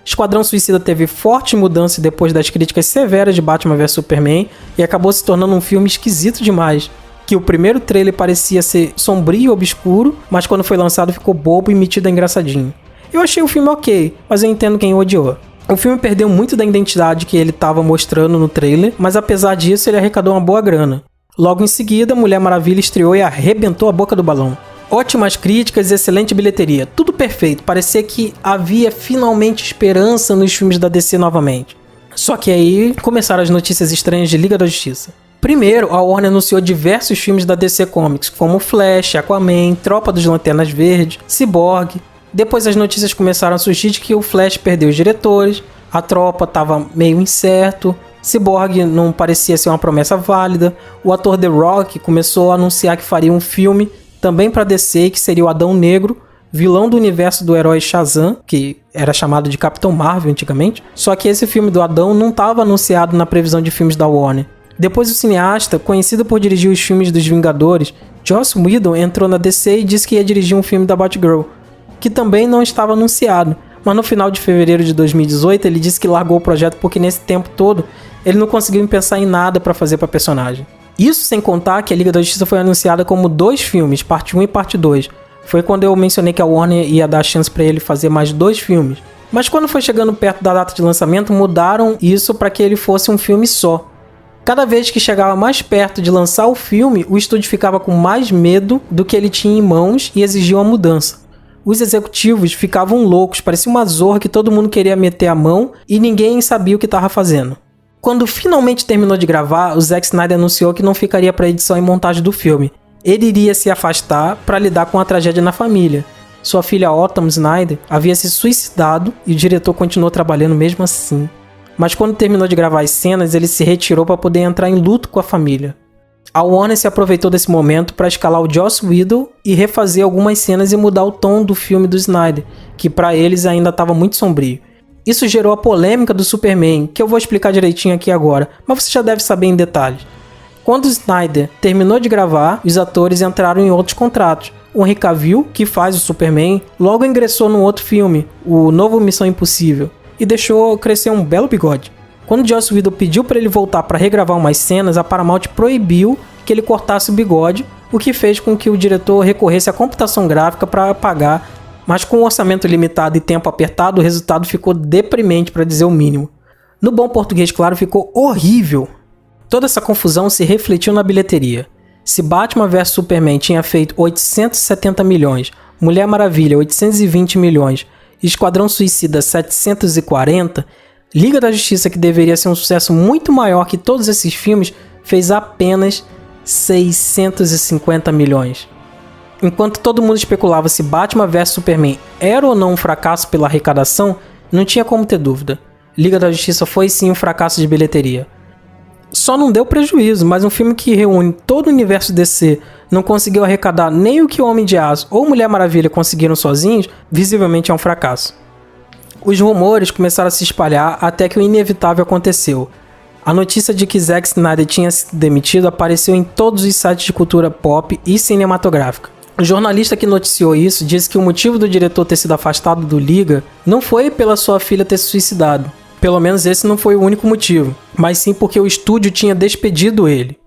[SPEAKER 1] Esquadrão Suicida teve forte mudança depois das críticas severas de Batman vs Superman e acabou se tornando um filme esquisito demais. Que o primeiro trailer parecia ser sombrio e obscuro, mas quando foi lançado ficou bobo e metido a engraçadinho. Eu achei o filme ok, mas eu entendo quem odiou. O filme perdeu muito da identidade que ele estava mostrando no trailer, mas apesar disso ele arrecadou uma boa grana. Logo em seguida, Mulher Maravilha estreou e arrebentou a boca do balão. Ótimas críticas e excelente bilheteria, tudo perfeito, parecia que havia finalmente esperança nos filmes da DC novamente. Só que aí começaram as notícias estranhas de Liga da Justiça. Primeiro, a Warner anunciou diversos filmes da DC Comics, como Flash, Aquaman, Tropa dos Lanternas Verdes, Cyborg. Depois as notícias começaram a surgir de que o Flash perdeu os diretores, a Tropa estava meio incerto, Cyborg não parecia ser uma promessa válida, o ator The Rock começou a anunciar que faria um filme também para DC, que seria o Adão Negro, vilão do universo do herói Shazam, que era chamado de Capitão Marvel antigamente. Só que esse filme do Adão não estava anunciado na previsão de filmes da Warner. Depois o cineasta, conhecido por dirigir os filmes dos Vingadores, Joss Whedon entrou na DC e disse que ia dirigir um filme da Batgirl, que também não estava anunciado. Mas no final de fevereiro de 2018 ele disse que largou o projeto porque nesse tempo todo ele não conseguiu pensar em nada para fazer para a personagem. Isso sem contar que a Liga da Justiça foi anunciada como 2 filmes, parte 1 e parte 2. Foi quando eu mencionei que a Warner ia dar chance para ele fazer mais 2 filmes. Mas quando foi chegando perto da data de lançamento, mudaram isso para que ele fosse um filme só. Cada vez que chegava mais perto de lançar o filme, o estúdio ficava com mais medo do que ele tinha em mãos e exigia uma mudança. Os executivos ficavam loucos, parecia uma zorra que todo mundo queria meter a mão e ninguém sabia o que estava fazendo. Quando finalmente terminou de gravar, o Zack Snyder anunciou que não ficaria para edição e montagem do filme. Ele iria se afastar para lidar com a tragédia na família. Sua filha Autumn Snyder havia se suicidado e o diretor continuou trabalhando mesmo assim. Mas quando terminou de gravar as cenas, ele se retirou para poder entrar em luto com a família. A Warner se aproveitou desse momento para escalar o Joss Whedon e refazer algumas cenas e mudar o tom do filme do Snyder, que para eles ainda estava muito sombrio. Isso gerou a polêmica do Superman, que eu vou explicar direitinho aqui agora, mas você já deve saber em detalhes. Quando o Snyder terminou de gravar, os atores entraram em outros contratos. O Henry Cavill, que faz o Superman, logo ingressou num outro filme, o novo Missão Impossível, e deixou crescer um belo bigode. Quando Joss Whedon pediu para ele voltar para regravar umas cenas, a Paramount proibiu que ele cortasse o bigode, o que fez com que o diretor recorresse à computação gráfica para apagar, mas com um orçamento limitado e tempo apertado, o resultado ficou deprimente, para dizer o mínimo. No bom português, claro, ficou horrível. Toda essa confusão se refletiu na bilheteria. Se Batman vs Superman tinha feito 870 milhões, Mulher Maravilha 820 milhões, Esquadrão Suicida 740, Liga da Justiça, que deveria ser um sucesso muito maior que todos esses filmes, fez apenas 650 milhões. Enquanto todo mundo especulava se Batman vs Superman era ou não um fracasso pela arrecadação, não tinha como ter dúvida. Liga da Justiça foi sim um fracasso de bilheteria. Só não deu prejuízo, mas um filme que reúne todo o universo DC não conseguiu arrecadar nem o que o Homem de Aço ou Mulher Maravilha conseguiram sozinhos, visivelmente é um fracasso. Os rumores começaram a se espalhar até que o inevitável aconteceu. A notícia de que Zack Snyder tinha sido demitido apareceu em todos os sites de cultura pop e cinematográfica. O jornalista que noticiou isso disse que o motivo do diretor ter sido afastado do Liga não foi pela sua filha ter se suicidado. Pelo menos esse não foi o único motivo, mas sim porque o estúdio tinha despedido ele.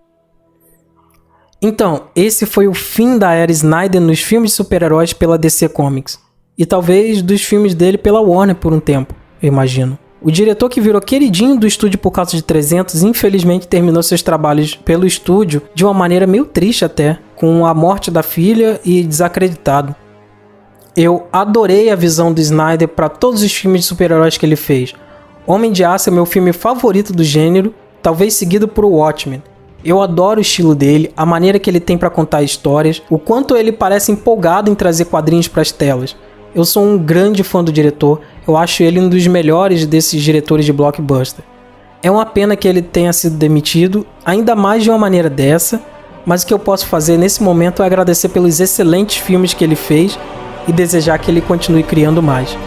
[SPEAKER 1] Então, esse foi o fim da era Snyder nos filmes de super-heróis pela DC Comics. E talvez dos filmes dele pela Warner por um tempo, eu imagino. O diretor que virou queridinho do estúdio por causa de 300, infelizmente terminou seus trabalhos pelo estúdio de uma maneira meio triste até, com a morte da filha e desacreditado. Eu adorei a visão do Snyder para todos os filmes de super-heróis que ele fez. Homem de Aço é meu filme favorito do gênero, talvez seguido por Watchmen. Eu adoro o estilo dele, a maneira que ele tem para contar histórias, o quanto ele parece empolgado em trazer quadrinhos para as telas. Eu sou um grande fã do diretor, eu acho ele um dos melhores desses diretores de blockbuster. É uma pena que ele tenha sido demitido, ainda mais de uma maneira dessa, mas o que eu posso fazer nesse momento é agradecer pelos excelentes filmes que ele fez e desejar que ele continue criando mais.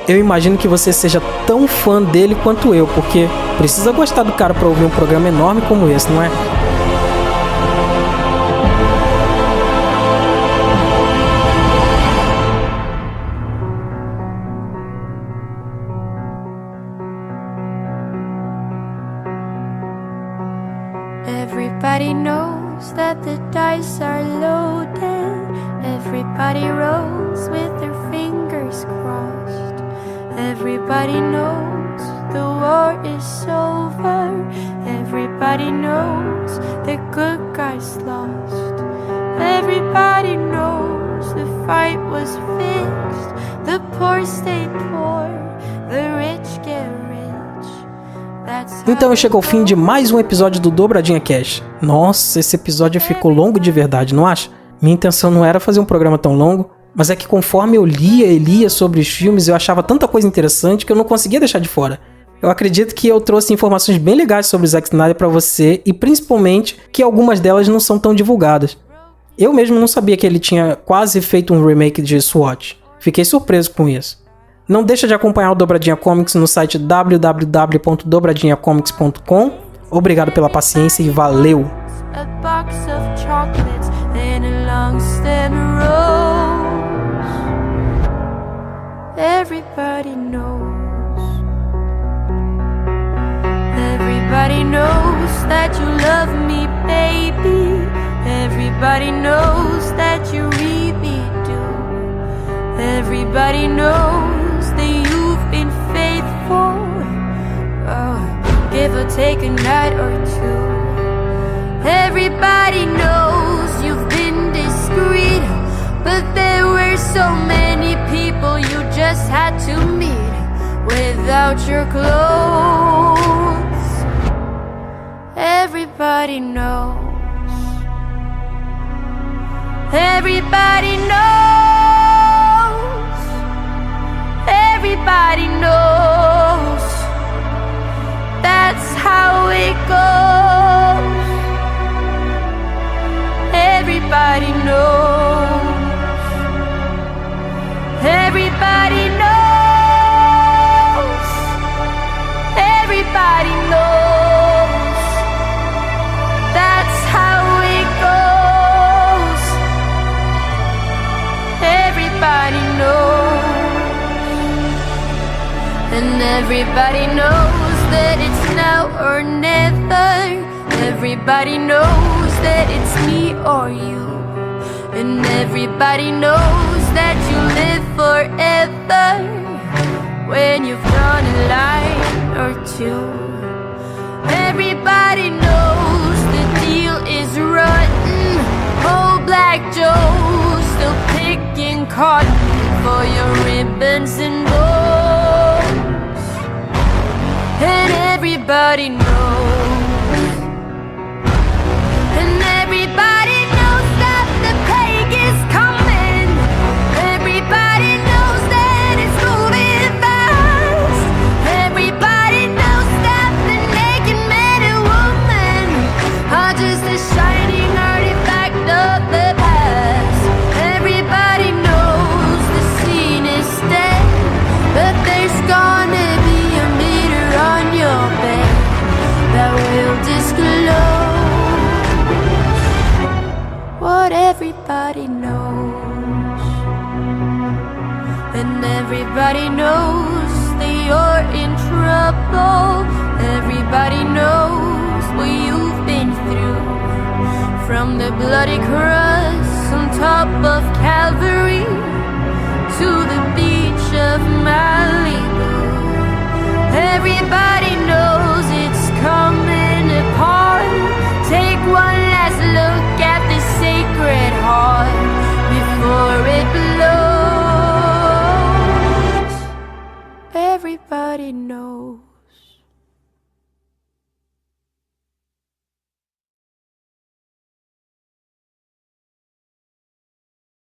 [SPEAKER 1] Eu imagino que você seja tão fã dele quanto eu, porque precisa gostar do cara para ouvir um programa enorme como esse, não é?
[SPEAKER 2] Everybody knows that the dice are loaded. Everybody rolls with their fingers crossed. Everybody knows the war is over. Everybody knows the good guys lost. Everybody knows the fight was fixed. The poor stay poor, the rich get rich.
[SPEAKER 1] Então chega ao fim de mais um episódio do Dobradinha Cast. Nossa, esse episódio ficou longo de verdade, não acha? Minha intenção não era fazer um programa tão longo, mas é que conforme eu lia sobre os filmes, eu achava tanta coisa interessante que eu não conseguia deixar de fora. Eu acredito que eu trouxe informações bem legais sobre o Zack Snyder pra você, e principalmente que algumas delas não são tão divulgadas. Eu mesmo não sabia que ele tinha quase feito um remake de SWAT. Fiquei surpreso com isso. Não deixa de acompanhar o Dobradinha Comics no site www.dobradinhacomics.com. Obrigado pela paciência e valeu!
[SPEAKER 2] Everybody knows that you love me, baby. Everybody knows that you really do. Everybody knows that you've been faithful. Oh, give or take a night or two. Everybody knows you've been discreet, but there were There's so many people you just had to meet without your clothes. Everybody knows. Everybody knows. Everybody knows. That's how it goes. Everybody knows. Everybody knows. Everybody knows. That's how it goes. Everybody knows. And everybody knows that it's now or never. Everybody knows that it's me or you. And everybody knows that you live forever when you've drawn a line or two. Everybody knows the deal is rotten. Old Black Joe still picking cotton for your ribbons and bows. And everybody knows. And everybody knows that the plague is coming. Everybody knows that it's moving fast. Everybody knows that the naked man and woman are just a shining artifact of the past. Everybody knows the scene is dead, but there's gonna be a meter on your bed that will disclose what everybody knows. And everybody knows that you're in trouble. Everybody knows what you've been through, from the bloody cross on top of Calvary to the beach of Malibu. Everybody